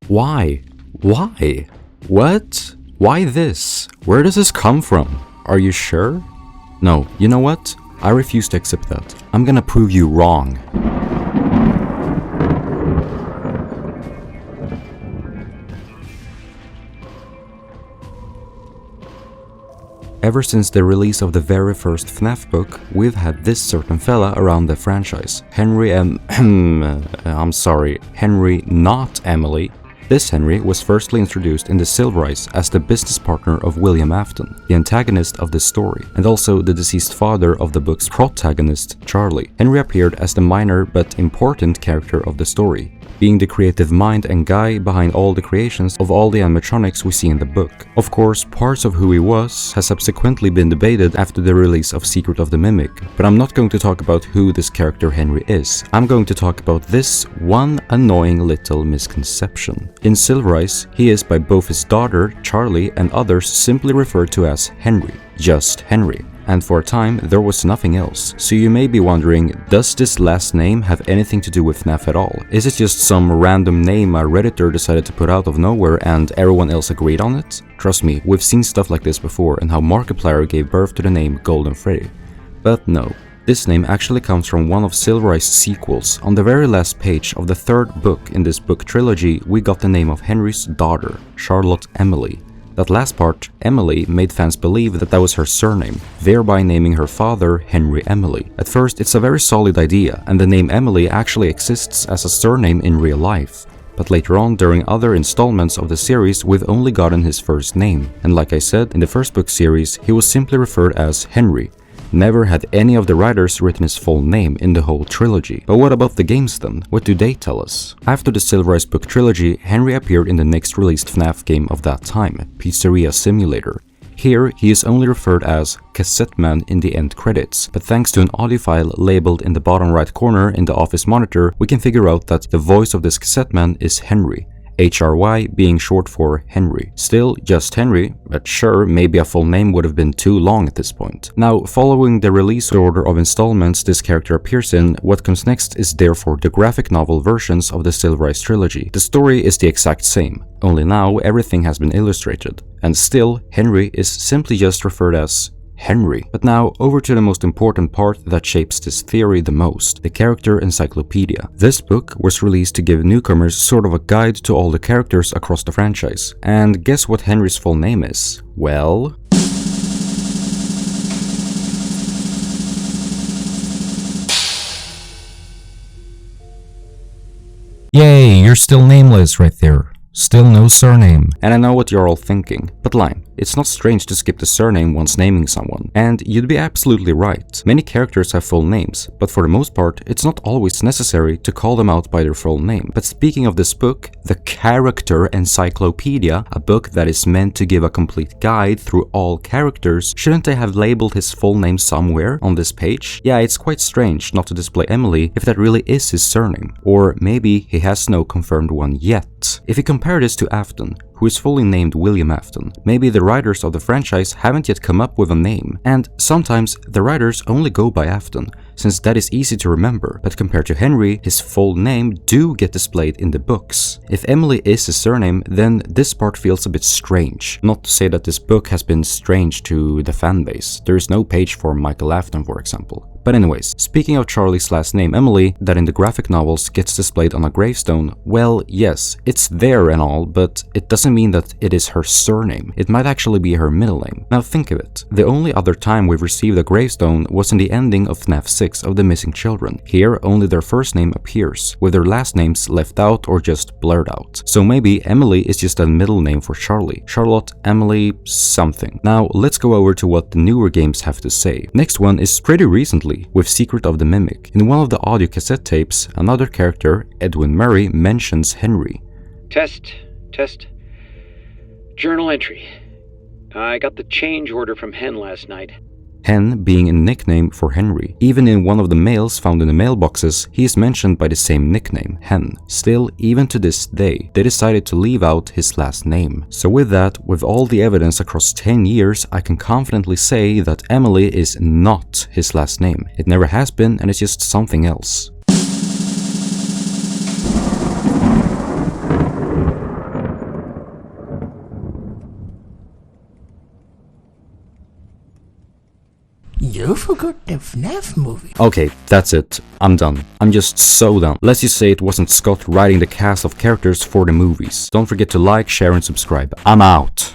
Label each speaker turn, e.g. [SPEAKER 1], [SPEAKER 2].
[SPEAKER 1] Why? Why? What? Why this? Where does this come from? Are you sure? No, you know what? I refuse to accept that. I'm gonna prove you wrong. Ever since the release of the very first FNAF book, we've had this certain fella around the franchise. Henry Henry not Emily. This Henry was firstly introduced in the Silverize as the business partner of William Afton, the antagonist of this story, and also the deceased father of the book's protagonist, Charlie. Henry appeared as the minor but important character of the story, being the creative mind and guy behind all the creations of all the animatronics we see in the book. Of course, parts of who he was has subsequently been debated after the release of Secret of the Mimic, but I'm not going to talk about who this character Henry is. I'm going to talk about this one annoying little misconception. In Silverize, he is by both his daughter, Charlie, and others simply referred to as Henry, just Henry. And for a time, there was nothing else. So you may be wondering, does this last name have anything to do with FNAF at all? Is it just some random name a redditor decided to put out of nowhere and everyone else agreed on it? Trust me, we've seen stuff like this before and how Markiplier gave birth to the name Golden Freddy. But no. This name actually comes from one of Silverize's sequels. On the very last page of the third book in this book trilogy, we got the name of Henry's daughter, Charlotte Emily. That last part, Emily, made fans believe that was her surname, thereby naming her father Henry Emily. At first, it's a very solid idea, and the name Emily actually exists as a surname in real life. But later on, during other installments of the series, we've only gotten his first name. And like I said, in the first book series, he was simply referred as Henry. Never had any of the writers written his full name in the whole trilogy. But what about the games then? What do they tell us? After the Silverize book trilogy, Henry appeared in the next released FNAF game of that time, Pizzeria Simulator. Here, he is only referred as Cassette Man in the end credits, but thanks to an audio file labeled in the bottom right corner in the office monitor, we can figure out that the voice of this Cassette Man is Henry. HRY being short for Henry. Still, just Henry, but sure, maybe a full name would have been too long at this point. Now, following the release order of installments this character appears in, what comes next is therefore the graphic novel versions of the Silverize trilogy. The story is the exact same, only now everything has been illustrated. And still, Henry is simply just referred as Henry. But now, over to the most important part that shapes this theory the most, the Character Encyclopedia. This book was released to give newcomers sort of a guide to all the characters across the franchise. And guess what Henry's full name is? Well... Yay, you're still nameless right there. Still no surname. And I know what you're all thinking, but Lime, it's not strange to skip the surname once naming someone. And you'd be absolutely right. Many characters have full names, but for the most part, it's not always necessary to call them out by their full name. But speaking of this book, the Character Encyclopedia, a book that is meant to give a complete guide through all characters, shouldn't they have labeled his full name somewhere on this page? Yeah, it's quite strange not to display Emily if that really is his surname. Or maybe he has no confirmed one yet. If you compare this to Afton, who is fully named William Afton, maybe the writers of the franchise haven't yet come up with a name, and sometimes the writers only go by Afton, since that is easy to remember, but compared to Henry, his full name do get displayed in the books. If Emily is his surname, then this part feels a bit strange. Not to say that this book has been strange to the fanbase. There is no page for Michael Afton, for example. But anyways, speaking of Charlie's last name Emily, that in the graphic novels gets displayed on a gravestone, well, yes, it's there and all, but it doesn't mean that it is her surname. It might actually be her middle name. Now think of it. The only other time we've received a gravestone was in the ending of FNAF 6 of the Missing Children. Here, only their first name appears, with their last names left out or just blurred out. So maybe Emily is just a middle name for Charlie. Charlotte, Emily, something. Now, let's go over to what the newer games have to say. Next one is pretty recently, with Secret of the Mimic. In one of the audio cassette tapes, another character, Edwin Murray, mentions Henry.
[SPEAKER 2] Test. Journal entry. I got the change order from Hen last night.
[SPEAKER 1] Hen being a nickname for Henry. Even in one of the mails found in the mailboxes, he is mentioned by the same nickname, Hen. Still, even to this day, they decided to leave out his last name. So with that, with all the evidence across 10 years, I can confidently say that Emily is not his last name. It never has been, and it's just something else.
[SPEAKER 3] You forgot the FNAF movie.
[SPEAKER 1] Okay, that's it. I'm done. I'm just so done. Let's just say it wasn't Scott writing the cast of characters for the movies. Don't forget to like, share and subscribe. I'm out.